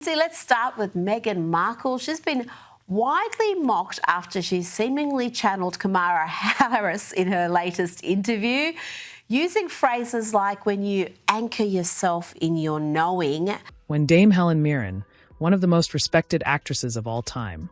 See, let's start with Meghan Markle. She's been widely mocked after she seemingly channeled Kamala Harris in her latest interview, using phrases like when you anchor yourself in your knowing. When Dame Helen Mirren, one of the most respected actresses of all time,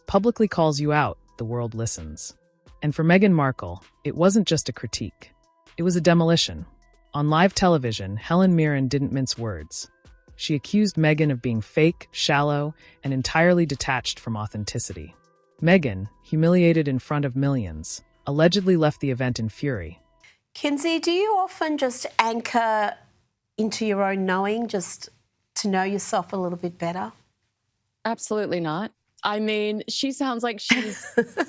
publicly calls you out, the world listens. And for Meghan Markle, it wasn't just a critique. It was a demolition. On live television, Helen Mirren didn't mince words. She accused Meghan of being fake, shallow, and entirely detached from authenticity. Meghan, humiliated in front of millions, allegedly left the event in fury. Kinsey, do you often just anchor into your own knowing, just to know yourself a little bit better? Absolutely not. I mean, she sounds like she's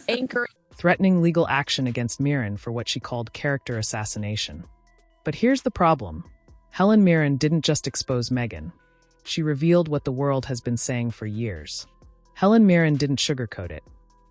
anchoring. Threatening legal action against Mirren for what she called character assassination. But here's the problem. Helen Mirren didn't just expose Meghan. She revealed what the world has been saying for years. Helen Mirren didn't sugarcoat it.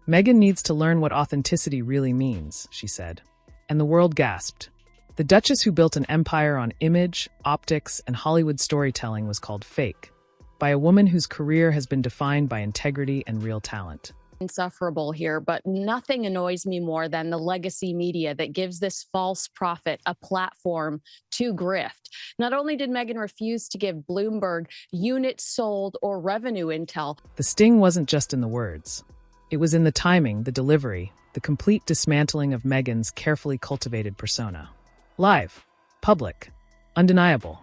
Meghan needs to learn what authenticity really means, she said. And the world gasped. The Duchess, who built an empire on image, optics, and Hollywood storytelling, was called fake by a woman whose career has been defined by integrity and real talent. Insufferable here, but nothing annoys me more than the legacy media that gives this false prophet a platform to grift. Not only did Meghan refuse to give Bloomberg units sold or revenue intel. The sting wasn't just in the words. It was in the timing, the delivery, the complete dismantling of Meghan's carefully cultivated persona. Live, public, undeniable.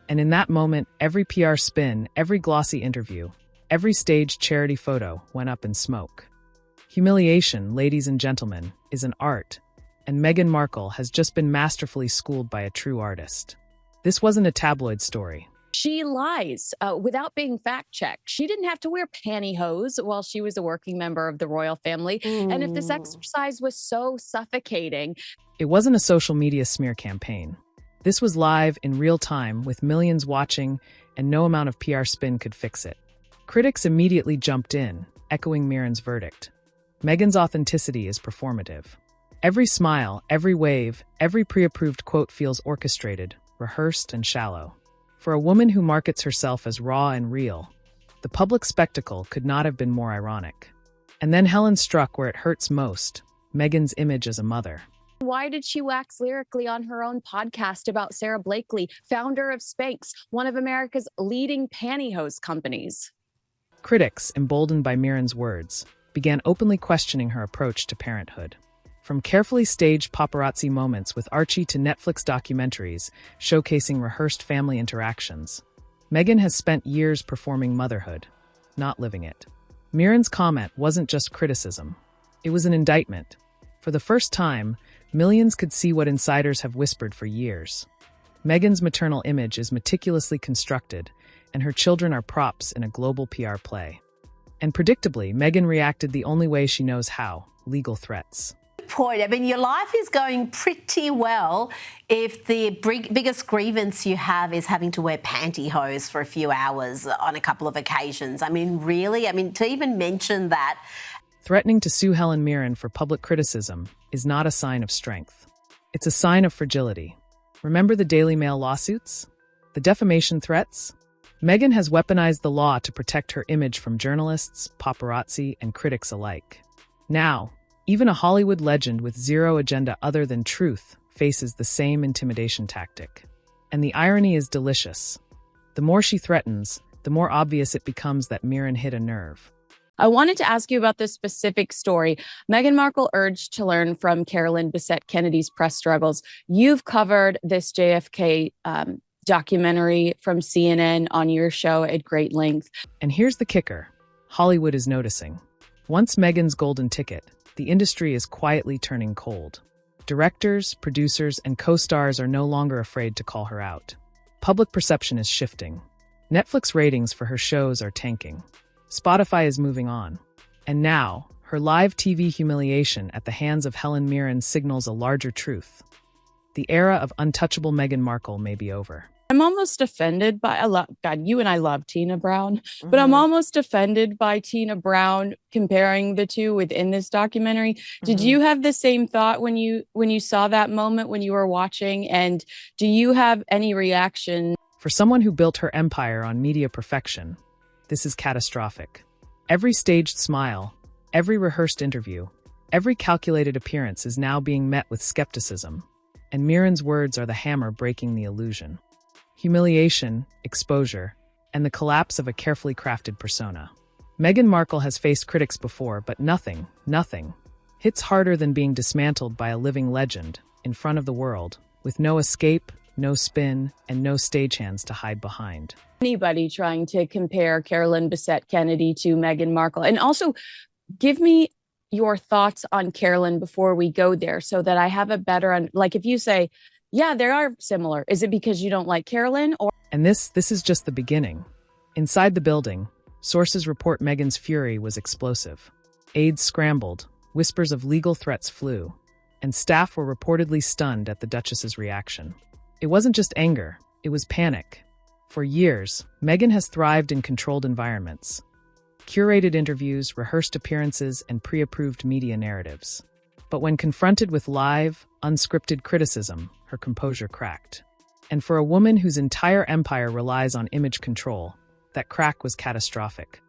And in that moment, every PR spin, every glossy interview, every staged charity photo went up in smoke. Humiliation, ladies and gentlemen, is an art, and Meghan Markle has just been masterfully schooled by a true artist. This wasn't a tabloid story. She lies without being fact-checked. She didn't have to wear pantyhose while she was a working member of the royal family. And if this exercise was so suffocating... It wasn't a social media smear campaign. This was live in real time with millions watching, and no amount of PR spin could fix it. Critics immediately jumped in, echoing Mirren's verdict. Meghan's authenticity is performative. Every smile, every wave, every pre-approved quote feels orchestrated, rehearsed, and shallow. For a woman who markets herself as raw and real, the public spectacle could not have been more ironic. And then Helen struck where it hurts most, Meghan's image as a mother. Why did she wax lyrically on her own podcast about Sarah Blakely, founder of Spanx, one of America's leading pantyhose companies? Critics, emboldened by Mirren's words, began openly questioning her approach to parenthood. From carefully staged paparazzi moments with Archie to Netflix documentaries showcasing rehearsed family interactions, Meghan has spent years performing motherhood, not living it. Mirren's comment wasn't just criticism. It was an indictment. For the first time, millions could see what insiders have whispered for years. Meghan's maternal image is meticulously constructed, and her children are props in a global PR play. And predictably, Meghan reacted the only way she knows how: legal threats. Point. I mean, your life is going pretty well if the biggest grievance you have is having to wear pantyhose for a few hours on a couple of occasions. I mean, really? I mean, to even mention that. Threatening to sue Helen Mirren for public criticism is not a sign of strength. It's a sign of fragility. Remember the Daily Mail lawsuits? The defamation threats? Meghan has weaponized the law to protect her image from journalists, paparazzi, and critics alike. Now, even a Hollywood legend with zero agenda other than truth faces the same intimidation tactic. And the irony is delicious. The more she threatens, the more obvious it becomes that Mirren hit a nerve. I wanted to ask you about this specific story. Meghan Markle urged to learn from Carolyn Bessette Kennedy's press struggles. You've covered this JFK documentary from CNN on your show at great length. And here's the kicker. Hollywood is noticing. Once Meghan's golden ticket, the industry is quietly turning cold. Directors, producers, and co-stars are no longer afraid to call her out. Public perception is shifting. Netflix ratings for her shows are tanking. Spotify is moving on. And now, her live TV humiliation at the hands of Helen Mirren signals a larger truth. The era of untouchable Meghan Markle may be over. I'm almost offended by, God, you and I love Tina Brown, but I'm almost offended by Tina Brown comparing the two within this documentary. Did you have the same thought when you saw that moment when you were watching? And do you have any reaction? For someone who built her empire on media perfection, this is catastrophic. Every staged smile, every rehearsed interview, every calculated appearance is now being met with skepticism, and Mirren's words are the hammer breaking the illusion. Humiliation, exposure, and the collapse of a carefully crafted persona. Meghan Markle has faced critics before, but nothing hits harder than being dismantled by a living legend in front of the world, with no escape, no spin, and no stagehands to hide behind. Anybody trying to compare Carolyn Bessette Kennedy to Meghan Markle. And also, give me your thoughts on Carolyn before we go there so that I have a better, like if you say, yeah, they are similar, is it because you don't like Carolyn or? And this is just the beginning. Inside the building, sources report Meghan's fury was explosive. Aides scrambled, whispers of legal threats flew, and staff were reportedly stunned at the Duchess's reaction. It wasn't just anger, it was panic. For years, Meghan has thrived in controlled environments. Curated interviews, rehearsed appearances, and pre-approved media narratives. But when confronted with live, unscripted criticism, her composure cracked. And for a woman whose entire empire relies on image control, that crack was catastrophic.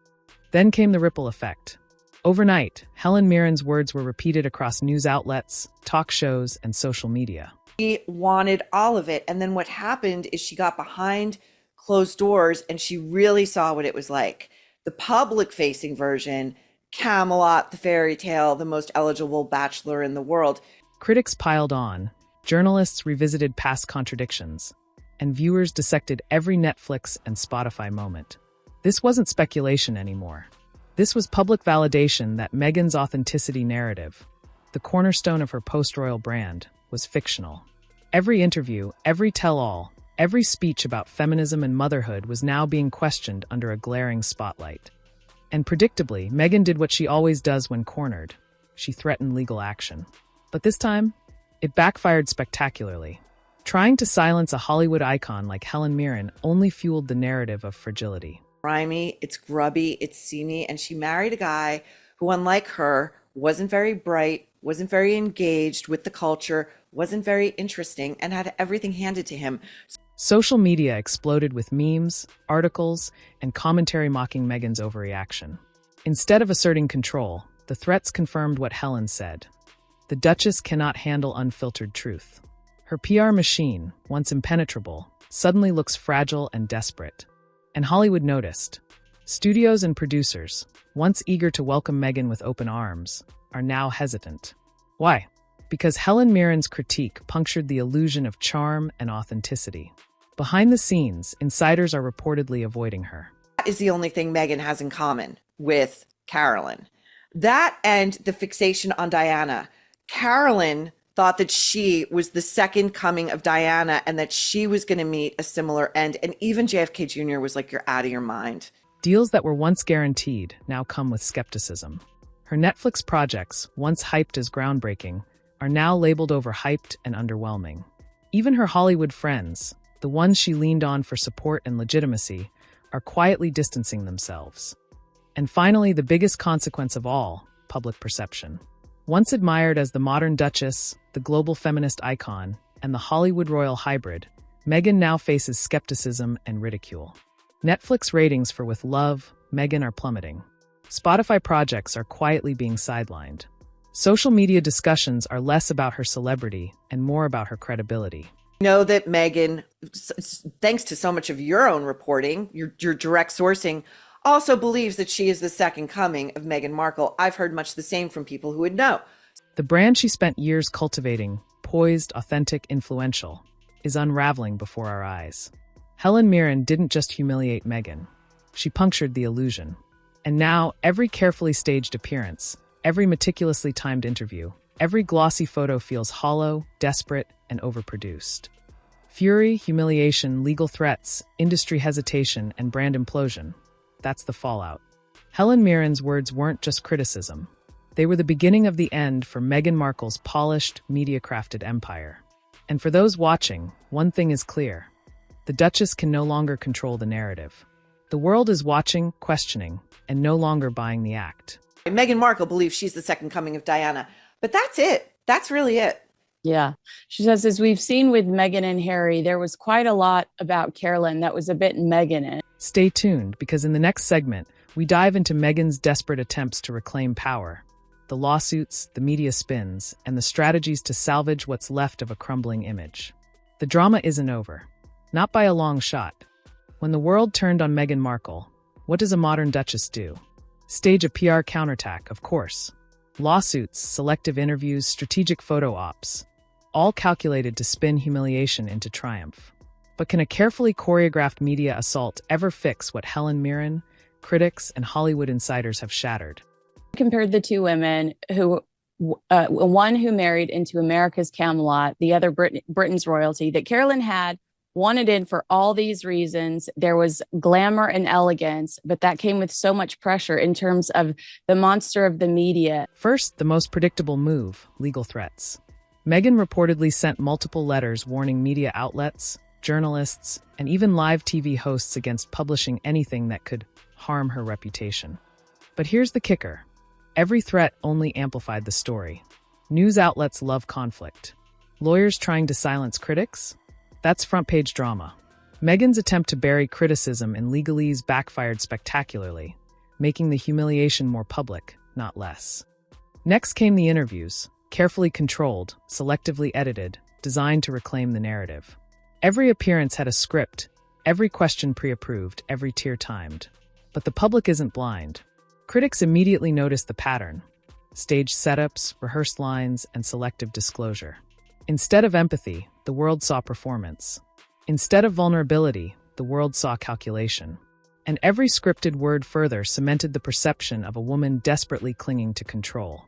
Then came the ripple effect. Overnight, Helen Mirren's words were repeated across news outlets, talk shows, and social media. She wanted all of it. And then what happened is she got behind closed doors and she really saw what it was like. The public-facing version, Camelot, the fairy tale, the most eligible bachelor in the world. Critics piled on, journalists revisited past contradictions, and viewers dissected every Netflix and Spotify moment. This wasn't speculation anymore. This was public validation that Meghan's authenticity narrative, the cornerstone of her post-royal brand, was fictional. Every interview, every tell-all, every speech about feminism and motherhood was now being questioned under a glaring spotlight. And predictably, Meghan did what she always does when cornered. She threatened legal action. But this time, it backfired spectacularly. Trying to silence a Hollywood icon like Helen Mirren only fueled the narrative of fragility. Grimy, it's grubby, it's seamy, and she married a guy who, unlike her, wasn't very bright, wasn't very engaged with the culture, wasn't very interesting, and had everything handed to him. Social media exploded with memes, articles, and commentary mocking Meghan's overreaction. Instead of asserting control, the threats confirmed what Helen said. The Duchess cannot handle unfiltered truth. Her PR machine, once impenetrable, suddenly looks fragile and desperate. And Hollywood noticed. Studios and producers, once eager to welcome Meghan with open arms, are now hesitant. Why? Because Helen Mirren's critique punctured the illusion of charm and authenticity. Behind the scenes, insiders are reportedly avoiding her. That is the only thing Meghan has in common with Carolyn. That and the fixation on Diana. Carolyn thought that she was the second coming of Diana and that she was going to meet a similar end. And even JFK Jr. was like, you're out of your mind. Deals that were once guaranteed now come with skepticism. Her Netflix projects, once hyped as groundbreaking, are now labeled overhyped and underwhelming. Even her Hollywood friends, the ones she leaned on for support and legitimacy, are quietly distancing themselves. And finally, the biggest consequence of all, public perception. Once admired as the modern Duchess, the global feminist icon, and the Hollywood royal hybrid, Meghan now faces skepticism and ridicule. Netflix ratings for With Love, Meghan are plummeting. Spotify projects are quietly being sidelined. Social media discussions are less about her celebrity and more about her credibility. Know that Meghan, thanks to so much of your own reporting, your direct sourcing, also believes that she is the second coming of Meghan Markle. I've heard much the same from people who would know. The brand she spent years cultivating, poised, authentic, influential, is unraveling before our eyes. Helen Mirren didn't just humiliate Meghan. She punctured the illusion. And now, every carefully staged appearance, every meticulously timed interview, every glossy photo feels hollow, desperate, and overproduced. Fury, humiliation, legal threats, industry hesitation, and brand implosion. That's the fallout. Helen Mirren's words weren't just criticism. They were the beginning of the end for Meghan Markle's polished, media-crafted empire. And for those watching, one thing is clear. The Duchess can no longer control the narrative. The world is watching, questioning, and no longer buying the act. Meghan Markle believes she's the second coming of Diana, but that's it. That's really it. Yeah. She says, as we've seen with Meghan and Harry, there was quite a lot about Carolyn that was a bit Meghan-ish. Stay tuned, because in the next segment, we dive into Meghan's desperate attempts to reclaim power, the lawsuits, the media spins, and the strategies to salvage what's left of a crumbling image. The drama isn't over. Not by a long shot. When the world turned on Meghan Markle, what does a modern Duchess do? Stage a PR counterattack, of course. Lawsuits, selective interviews, strategic photo ops, all calculated to spin humiliation into triumph. But can a carefully choreographed media assault ever fix what Helen Mirren, critics, and Hollywood insiders have shattered? Compared the two women who, one who married into America's Camelot, the other Britain's royalty, that Carolyn had wanted in for all these reasons. There was glamour and elegance, but that came with so much pressure in terms of the monster of the media. First, the most predictable move, legal threats. Meghan reportedly sent multiple letters warning media outlets, journalists, and even live TV hosts against publishing anything that could harm her reputation. But here's the kicker. Every threat only amplified the story. News outlets love conflict. Lawyers trying to silence critics? That's front-page drama. Meghan's attempt to bury criticism in legalese backfired spectacularly, making the humiliation more public, not less. Next came the interviews, carefully controlled, selectively edited, designed to reclaim the narrative. Every appearance had a script, every question pre-approved, every tear timed. But the public isn't blind. Critics immediately noticed the pattern: staged setups, rehearsed lines, and selective disclosure. Instead of empathy, the world saw performance. Instead of vulnerability, the world saw calculation. And every scripted word further cemented the perception of a woman desperately clinging to control.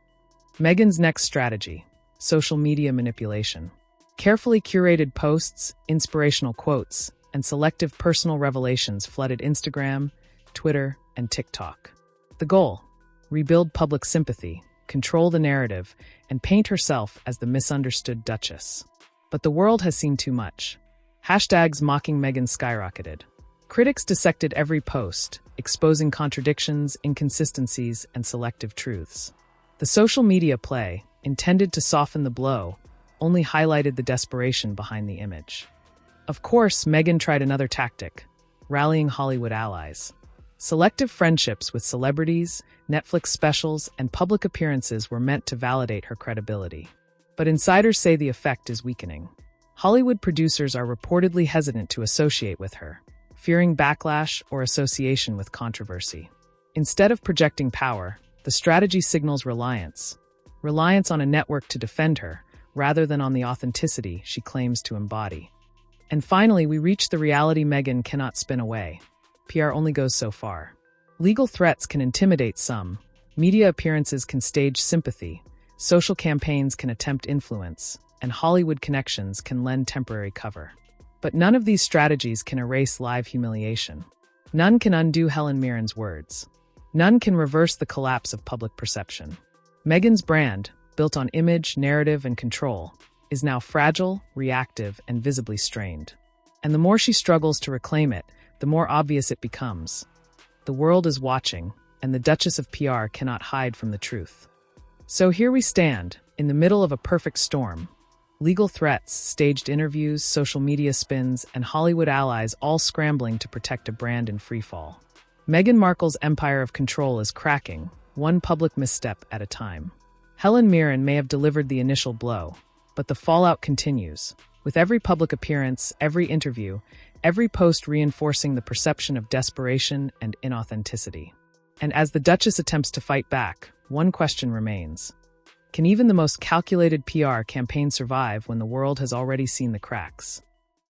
Meghan's next strategy: social media manipulation. Carefully curated posts, inspirational quotes, and selective personal revelations flooded Instagram, Twitter, and TikTok. The goal: rebuild public sympathy, control the narrative, and paint herself as the misunderstood Duchess. But the world has seen too much. Hashtags mocking Meghan skyrocketed. Critics dissected every post, exposing contradictions, inconsistencies, and selective truths. The social media play, intended to soften the blow, only highlighted the desperation behind the image. Of course, Meghan tried another tactic: rallying Hollywood allies. Selective friendships with celebrities, Netflix specials, and public appearances were meant to validate her credibility. But insiders say the effect is weakening. Hollywood producers are reportedly hesitant to associate with her, fearing backlash or association with controversy. Instead of projecting power, the strategy signals reliance. Reliance on a network to defend her, rather than on the authenticity she claims to embody. And finally, we reach the reality Meghan cannot spin away. PR only goes so far. Legal threats can intimidate some, media appearances can stage sympathy, social campaigns can attempt influence, and Hollywood connections can lend temporary cover. But none of these strategies can erase live humiliation. None can undo Helen Mirren's words. None can reverse the collapse of public perception. Meghan's brand, built on image, narrative, and control, is now fragile, reactive, and visibly strained. And the more she struggles to reclaim it, the more obvious it becomes. The world is watching, and the Duchess of PR cannot hide from the truth. So here we stand, in the middle of a perfect storm. Legal threats, staged interviews, social media spins, and Hollywood allies all scrambling to protect a brand in freefall. Meghan Markle's empire of control is cracking, one public misstep at a time. Helen Mirren may have delivered the initial blow, but the fallout continues, with every public appearance, every interview, every post reinforcing the perception of desperation and inauthenticity. And as the Duchess attempts to fight back, one question remains. Can even the most calculated PR campaign survive when the world has already seen the cracks?